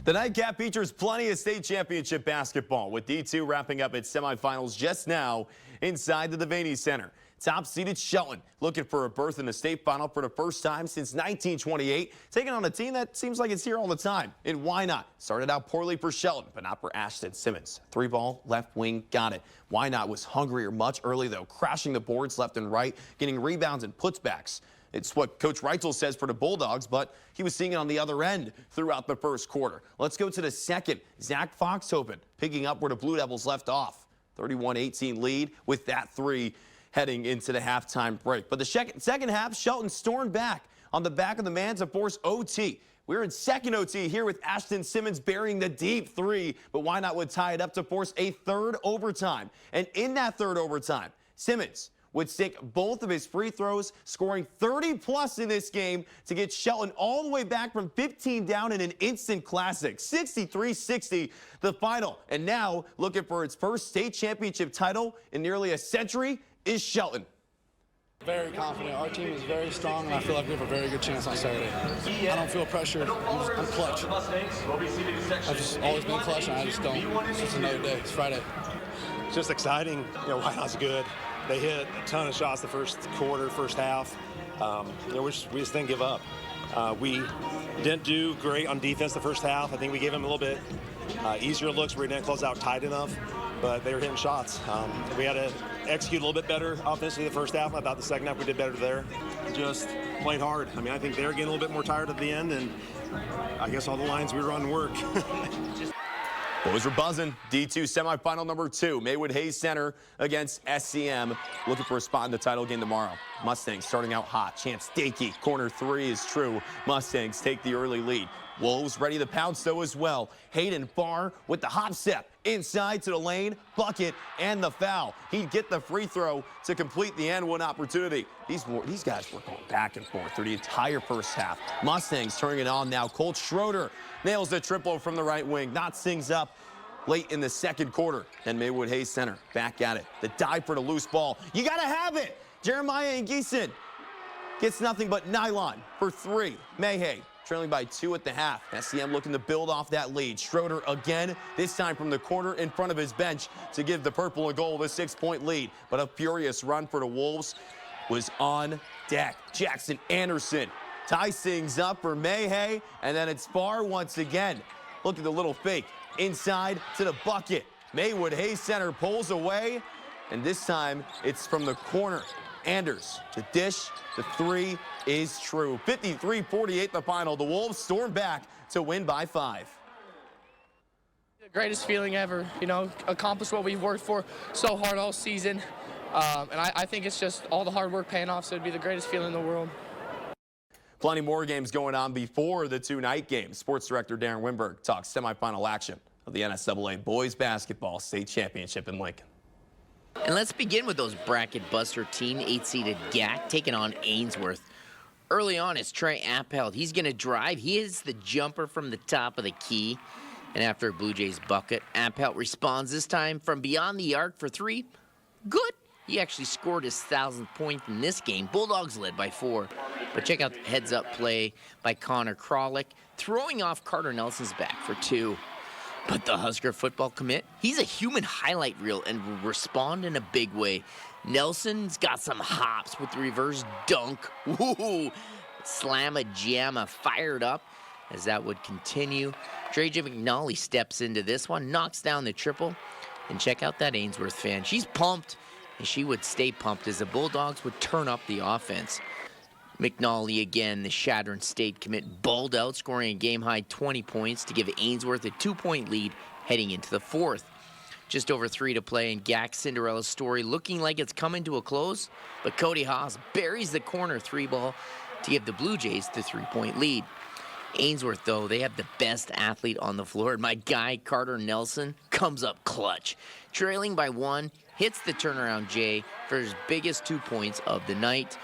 The nightcap features plenty of state championship basketball, with D2 wrapping up its semifinals just now inside the Devaney Center. Top-seeded Shelton looking for a berth in the state final for the first time since 1928, taking on a team that seems like it's here all the time. And why not? Started out poorly for Shelton, but not for Ashton Simmons. 3-ball, left wing, got it. Why not was hungrier much early, though, crashing the boards left and right, getting rebounds and putbacks. It's what Coach Reitzel says for the Bulldogs, but he was seeing it on the other end throughout the first quarter. Let's go to the second. Zach Foxhoven picking up where the Blue Devils left off. 31-18 lead with that three heading into the halftime break. But the second half, Shelton stormed back on the back of the man to force OT. We're in second OT here with Ashton Simmons burying the deep three, but why not would tie it up to force a third overtime. And in that third overtime, Simmons would sink both of his free throws, scoring 30-plus in this game to get Shelton all the way back from 15 down in an instant classic. 63-60, the final. And now, looking for its first state championship title in nearly a century, is Shelton. Very confident. Our team is very strong, and I feel like we have a very good chance on Saturday. I don't feel pressured. I'm clutch. I've just always been clutch, and I just don't. It's just another day. It's Friday. It's just exciting. White House good. They hit a ton of shots the first quarter, first half. We just didn't give up. We didn't do great on defense the first half. I think we gave them a little bit easier looks where we didn't close out tight enough, but they were hitting shots. We had to execute a little bit better offensively the first half. I thought the second half we did better there. Just played hard. I mean, I think they were getting a little bit more tired at the end, and I guess all the lines we were on work. Boys are buzzing. D2 semifinal number 2. Maywood Hayes Center against SCM. Looking for a spot in the title game tomorrow. Mustangs starting out hot. Chance Dakey. Corner 3 is true. Mustangs take the early lead. Wolves ready to pounce though as well. Hayden Farr with the hop step. Inside to the lane. Bucket and the foul. He'd get the free throw to complete the and one opportunity. These guys were going back and forth through the entire first half. Mustangs turning it on now. Colt Schroeder nails the triple from the right wing. Knots things up late in the second quarter. And Maywood Hayes Center back at it. The dive for the loose ball. You got to have it. Jeremiah Ingeson gets nothing but nylon for 3. Mayhay trailing by 2 at the half. SCM looking to build off that lead. Schroeder again, this time from the corner in front of his bench to give the purple and gold a 6-point lead. But a furious run for the Wolves was on deck. Jackson Anderson ties things up for Mayhay, and then it's Farr once again. Look at the little fake. Inside to the bucket. Maywood Hayes Center pulls away, and this time it's from the corner. Anders, the dish, the 3 is true. 53-48 the final. The Wolves storm back to win by 5. The greatest feeling ever, accomplish what we've worked for so hard all season. And I think it's just all the hard work paying off, so it'd be the greatest feeling in the world. Plenty more games going on before the 2 night games. Sports Director Darren Winberg talks semifinal action of the NSAA Boys Basketball State Championship in Lincoln. And let's begin with those bracket buster team, 8-seeded GAC taking on Ainsworth. Early on, it's Trey Appelt. He's going to drive. He hits the jumper from the top of the key. And after a Blue Jays bucket, Appelt responds this time from beyond the arc for 3. Good. He actually scored his 1,000th point in this game. Bulldogs led by 4. But check out the heads-up play by Connor Krolick, throwing off Carter Nelson's back for 2. But the Husker football commit, he's a human highlight reel and will respond in a big way. Nelson's got some hops with the reverse dunk. Woo! Slamma-jamma fired up as that would continue. Trey McNally steps into this one, knocks down the triple. And check out that Ainsworth fan. She's pumped, and she would stay pumped as the Bulldogs would turn up the offense. McNally again, the Chadron State commit, balled out, scoring a game-high 20 points to give Ainsworth a 2-point lead heading into the 4th. Just over 3 to play, and GAC Cinderella's story looking like it's coming to a close, but Cody Haas buries the corner 3-ball to give the Blue Jays the 3-point lead. Ainsworth, though, they have the best athlete on the floor, and my guy, Carter Nelson, comes up clutch. Trailing by 1, hits the turnaround J for his biggest 2 points of the night.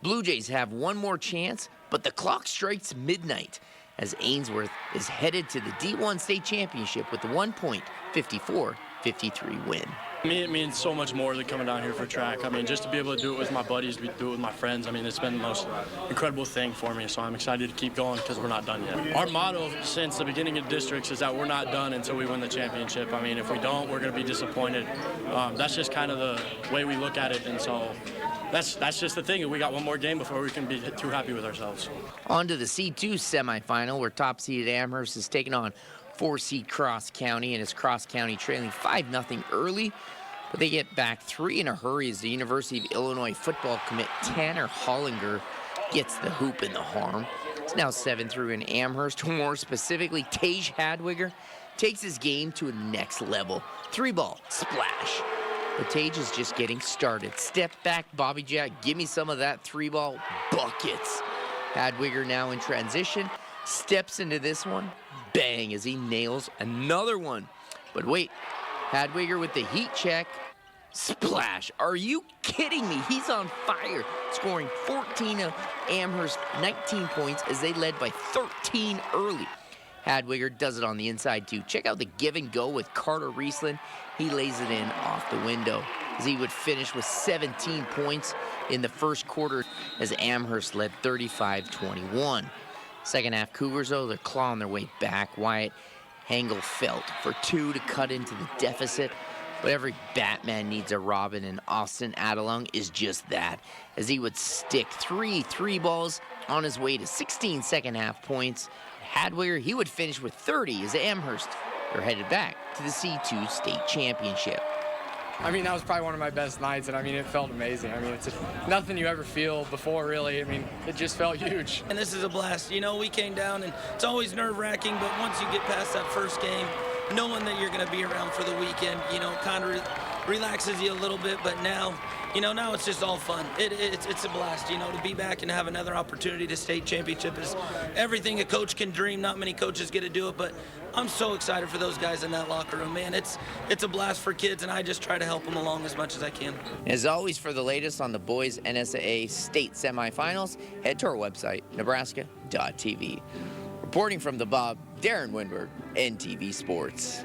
Blue Jays have one more chance, but the clock strikes midnight as Ainsworth is headed to the D1 State Championship with a 1-point, 54-53 win. It means so much more than coming down here for track. I mean, just to be able to do it with my buddies, do it with my friends, I mean, it's been the most incredible thing for me, so I'm excited to keep going because we're not done yet. Our motto since the beginning of districts is that we're not done until we win the championship. I mean, if we don't, we're going to be disappointed. That's just kind of the way we look at it, and so that's just the thing. We got one more game before we can be too happy with ourselves. On to the C2 semifinal, where top-seeded Amherst is taking on 4-seed Cross County, and it's Cross County trailing 5-0 early. But they get back 3 in a hurry as the University of Illinois football commit Tanner Hollinger gets the hoop in the arm. It's now 7-3 in Amherst. More specifically, Tage Hadwiger takes his game to a next level. 3-ball, splash. But Tage is just getting started. Step back, Bobby Jack, give me some of that 3-ball, buckets. Hadwiger now in transition, steps into this one, bang, as he nails another one. But wait, Hadwiger with the heat check. Splash. Are you kidding me? He's on fire, scoring 14 of Amherst 19 points as they led by 13 early. Hadwiger does it on the inside too. Check out the give and go with Carter Riesland. He lays it in off the window as he would finish with 17 points in the first quarter as Amherst led 35-21. Second half Cougars, though, they're clawing their way back. Wyatt Hengelfeld for 2 to cut into the deficit. But every Batman needs a Robin, and Austin Adelung is just that, as he would stick 3 balls on his way to 16 second half points. Hadwiger, he would finish with 30 as Amherst are headed back to the C2 state championship. I mean, that was probably one of my best nights, and I mean, it felt amazing. I mean, it's just nothing you ever feel before, really. I mean, it just felt huge. And this is a blast. You know, we came down, and it's always nerve-wracking, but once you get past that first game, knowing that you're going to be around for the weekend, you know, kind of relaxes you a little bit, but now, you know, now it's just all fun. It's a blast, you know, to be back and have another opportunity to state championship is everything a coach can dream. Not many coaches get to do it, but I'm so excited for those guys in that locker room, man. It's a blast for kids, and I just try to help them along as much as I can. As always, for the latest on the boys NSAA state semifinals, head to our website, nebraska.tv. Reporting from the Bob, Darren Winberg, NTV Sports.